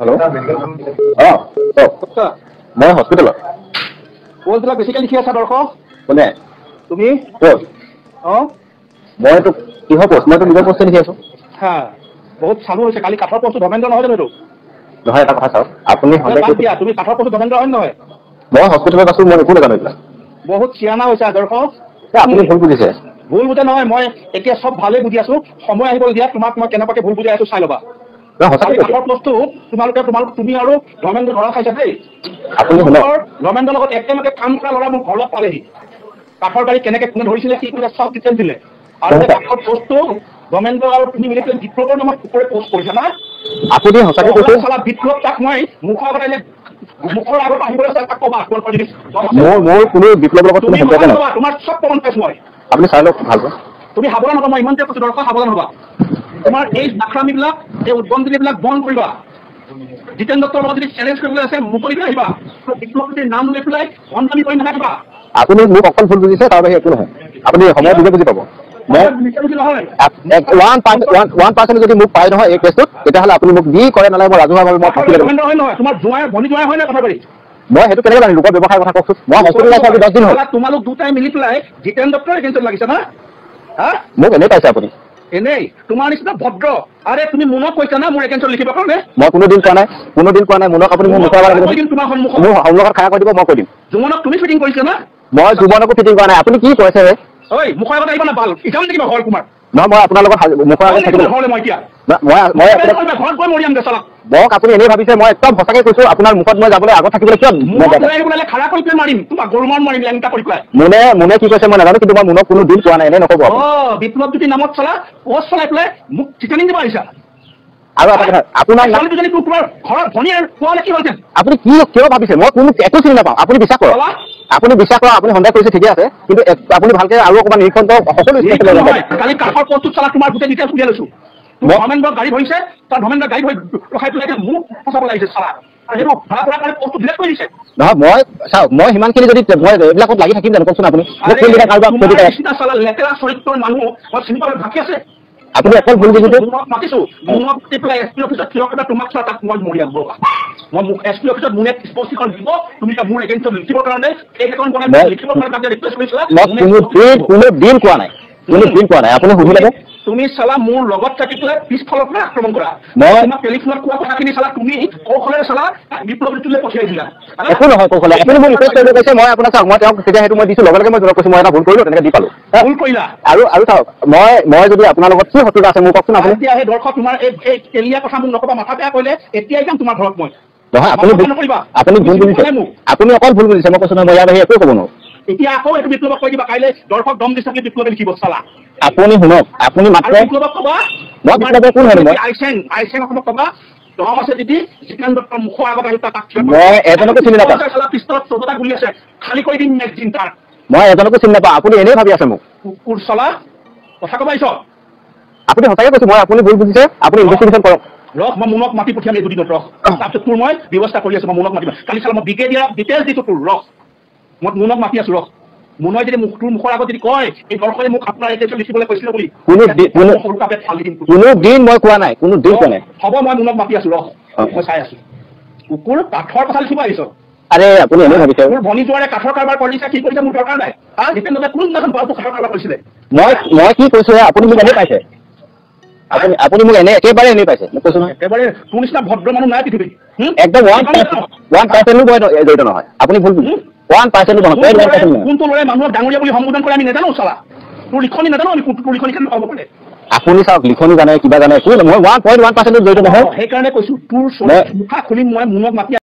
Hello? মই হস্পিটেলত পোষ্টবিলাক বেছিকৈ লিখি আছা দৰ্শক কোনে তুমি পোষ্ট মইতো কিহৰ পোষ্ট মইতো নিজৰ পোষ্টে লিখি আছো হা বহুত চালু হৈছে কালি কাঠৰ পোষ্টটো ধৰ্মেন্দ্ৰ নহয় জানো এইটো নহয় এটা কথা চাওক আপুনি তুমি কাঠৰ পোষ্টটো ধৰ্মেন্দ্ৰ হয় নহয় মই হস্পিটেলত আছো মই একো নাজানো এইবিলাক বহুত চিয়ানা হৈছে দৰ্শক আপুনি ভুল বুজিছে ভুল বুজা নহয় মই এতিয়া চব ভালেই বুজি আছো সময় আহিব দিয়া তোমাক মই কেনেবাকে ভুল বুজাই আছো চাই ল'বা কাঠৰ পোষ্টটো তুমি আৰু ধৰ্মেন্দ্ৰ ধৰা খাইছা দেই আপুনি ধৰ্মেন্দ্ৰৰ লগত একেলগে কাম কৰা ল'ৰা মোক ঘৰত পালেহি কাঠৰ গাড়ী কেনেকে কোনে ধৰিছিলে কি কৰিলে চব ডিটেইল দিলে আৰু কাঠৰ পোষ্টটো ধৰ্মেন্দ্ৰ আৰু তুমি মিলি পেলাই বিপ্লৱৰ নামত ওপৰে পোষ্ট কৰিছা না আপুনি সঁচাকে কৈছে চালা বিপ্লৱ তাক মই মুখৰ আগত আহিবলৈ তাক ক'বা মোৰ কোনো বিপ্লৱৰ লগত কোনো সম্পৰ্ক নাই তোমাৰ চব প্ৰমাণ পাইছো মই আপুনি চাই লওক ভালকৈ তুমি সাৱধান হ'বা মই ইমানতে কৈছো দৰ্শক সাৱধান হ'বা তোমাৰ এই আক্ৰামীবিলাক এই উদ্বন্ধবিলাক বন্ধ কৰিবা জিতেন দত্তৰ লগত যদি চেলেঞ্জ কৰিবলৈ আছে মুকলিকৈ আহিবা বিপ্লৱীৰ নাম লৈ পেলাই বন্ধনী কৰি নাথাকিবা আপুনি মোক অকল ভুল বুজিছে তাৰ বাহিৰে একো নহয় আপুনি সময় বুজি বুজি পাব মই 1% যদি মোক পাই নহয় এই কেছটোত তেতিয়াহ'লে আপুনি মোক যি কৰে নালাগে মই ৰাজহুৱাভাৱে মই ফাঁচি দিম তোমাৰ জোঁৱাই ভনী জোঁৱাই হয় নে কথা পাতি মই সেইটো কেনেকৈ জানিম লোকৰ ব্যৱসায়ৰ কথা কওকচোন মই হস্পিটেলত আছো আজি 10 দিন হ'ল তোমালোক দুটাই মিলি পেলাই জিতেন দত্তৰ এগেইনষ্টত লাগিছে না মোক এনেই পাইছে আপুনি এনেই তোমাৰ নিচিনা ভদ্ৰ আৰে তুমি মুনক কৈছা না মোৰ এগেইনষ্টত লিখিবৰ কাৰণে মই কোনোদিন কোৱা নাই মুনক আপুনি মোৰ মুখৰ আগত তোমাৰ সন্মুখত মোৰ সন্মুখত খাৰা কৰি দিব মই কৈ দিম জুমনক তুমি ফিটিং কৰিছা না মই জুমনকো ফিটিং কৰা নাই আপুনি কি কৈছে ঐ মুখৰ আগত আহিবা না ভাল ইজান দেখিবা হৰ কুমাৰ নহয় মই আপোনাৰ লগত মুখৰ আগত থাকিব মই এতিয়া ঘৰত গৈ মৰিয়াম দে চালাক মোক আপুনি এনেই ভাবিছে মই একদম সঁচাকে কৈছো আপোনাৰ মুখত মই যাবলৈ আগত থাকিবলৈ কিয় খাৰা কৰি পেলাই মাৰিম তোমাক গৰুমান মাৰিম লেংটা কৰি পেলাই মুনে কি কৈছে মই নাজানো কিন্তু মই মুনক কোনো দিন কোৱা নাই এনে নক'ব বিপ্লৱ যদি নামত চলা পোষ্ট চলাই পেলাই মোক ঠিকানি দিব আহিছা আৰু এটা কথা আপোনাৰ তোমাৰ ঘৰত ভনীয়ে কোৱালে কি হৈছে আপুনি কিয় ভাবিছে মই কোনো একো চিনি নাপাওঁ আপুনি বিশ্বাস কৰক আপুনি সন্দেহ কৰিছে ঠিকে আছে কিন্তু আপুনি ভালকে আৰু অকণমান নিৰীক্ষণ কৰক সকলো কালি কাঠৰ পোষ্টটো চলা তোমাৰ গোটেই ডিটেইলছ উলিয়াই লৈছো ধৰ্মেন্দ্ৰ গাড়ী ধৰিছে তাৰ ধৰ্মেন্দ্ৰ গাড়ী ধৰি ৰখাই পেলাই মোক ফচাব লাগিছে চালা নহয় মই চাওক মই সিমানখিনি যদি মই এইবিলাকত লাগি থাকিম জানো কওকচোন আপুনি লেতেৰা চৰিত্ৰৰ মানুহ মই চিনি পাবলৈ বাকী আছে আপুনি অকল ভুল বুজিছে মাতিছো এছ পি অফিচত থিয় কৰি তোমাক চোৱা তাক মই মৰিয়াম মই মোক এছ পি অফিচত মোনে স্পষ্টীকৰণ দিব তুমি মোৰ এগেইনষ্টত লিখিবৰ কাৰণে লিখিবৰ কাৰণে ৰিকুৱেষ্ট কৰিছিলা কোনো দিন কোৱা নাই আপুনি সুধি ল'ব তুমি চালা মোৰ লগত থাকি পেলাই পিছফালৰ পৰা আক্ৰমণ কৰা মই তোমাক টেলিফোনত কোৱা কথাখিনি চালা তুমি কৌশলেৰে চালা বিপ্লৱীটোলৈ পঠিয়াই দিলা একো নহয় কৌশলে আপুনি মোক ৰিকুৱেষ্ট কৰিব কৈছে মই আপোনাক চাওক মই তেওঁক তেতিয়া সেইটো মই দিছো লগে লগে মই জনাব কৈছো মই এটা ভুল কৰিলো তেনেকৈ দি পালো ভুল কৰিলা আৰু চাওক মই যদি আপোনাৰ লগত কি শত্ৰুতা আছে মোক কওকচোন আপুনি এতিয়া সেই দৰ্শক তোমাৰ এই তেলীয়া কথা মোক নকবা মাথা বেয়া কৰিলে এতিয়াই যাম তোমাৰ ঘৰত মই নহয় আপুনি ভুল বুজিছে আপুনি অকল ভুল বুজিছে মই কৈছো নহয় মই ইয়াৰ বাহিৰে একো ক'ব নোৱাৰো এতিয়া আকৌ এইটো বিপ্লৱক কৈ দিবা কাইলৈ দৰ্শক দম দিছে বিপ্লৱে লিখিব চালা আপুনি শুনক আপুনি মাত্ৰ বিপ্লৱক ক'বা মই বিপ্লৱে কোন হয় মই আইচেং অসমক ক'বা দম আছে যদি জিতেন দত্তৰ মুখৰ আগত আহি তাক মই এজনকো চিনি নাপাওঁ পিষ্টলত 14টা গুলি আছে খালী কৰি দিম নেক্সট দিন তাৰ মই এজনকো চিনি নাপাওঁ আপুনি এনেই ভাবি আছে মোক কুকুৰ চলা কথা ক'বা আহিছ আপুনি সঁচাকে কৈছে মই আপুনি ভুল বুজিছে আপুনি ইনভেষ্টিগেশ্যন কৰক ৰখ মই মুনক মাতি পঠিয়াম এই দুদিনত ৰখ তাৰপিছত তোৰ মই ব্যৱস্থা কৰি আছো মই মুনক মাতিম কালি চালা মই ব্ৰিগেডিয়াৰ ডিটেইলছ দিছো তোৰ ৰখ মই মুনক মাতি আছো ৰখ মুনই যদি তোৰ মুখৰ আগত যদি কয় এই দৰ্শকে মোক আপোনাৰ এগেইনষ্টত লিখিবলৈ কৈছিল বুলি কোনো দিন মই কোৱা নাই কোনো দিন কোৱা নাই হ'ব মই মুনক মাতি আছো ৰখ মই চাই আছো কুকুৰ কাঠৰ কথা লিখিব আহিছ আৰে আপুনি এনেই ভাবিছে মোৰ ভনী জোৱাৰে কাঠৰ কাৰবাৰ কৰিছে কি কৰিছে মোৰ দৰকাৰ নাই ডিপেণ্ডে কোনদিনাখন বাৰটো কাঠৰ কাৰবাৰ কৰিছিলে মই কি কৈছো আপুনি মোক এনেই পাইছে আপুনি মোক এনে একেবাৰে এনেই পাইছে মোক কৈছো নহয় একেবাৰে তোৰ নিচিনা ভদ্ৰ মানুহ নাই পৃথিৱীত একদম 1% জড়িত নহয় আপুনি ভুল বুজিছে 1% কোনটো ল'ৰাই মানুহক ডাঙৰীয়া বুলি সম্বোধন কৰে আমি নাজানো চালা তোৰ লিখনি নাজানো আমি তোৰ লিখনি কেনেকৈ হ'ব পাৰে আপুনি চাওক লিখনি জানে কিবা জানে মই 1.1% জড়িত নহয় সেইকাৰণে কৈছো তোৰ মুখা খুলিম মই মুনক মাতি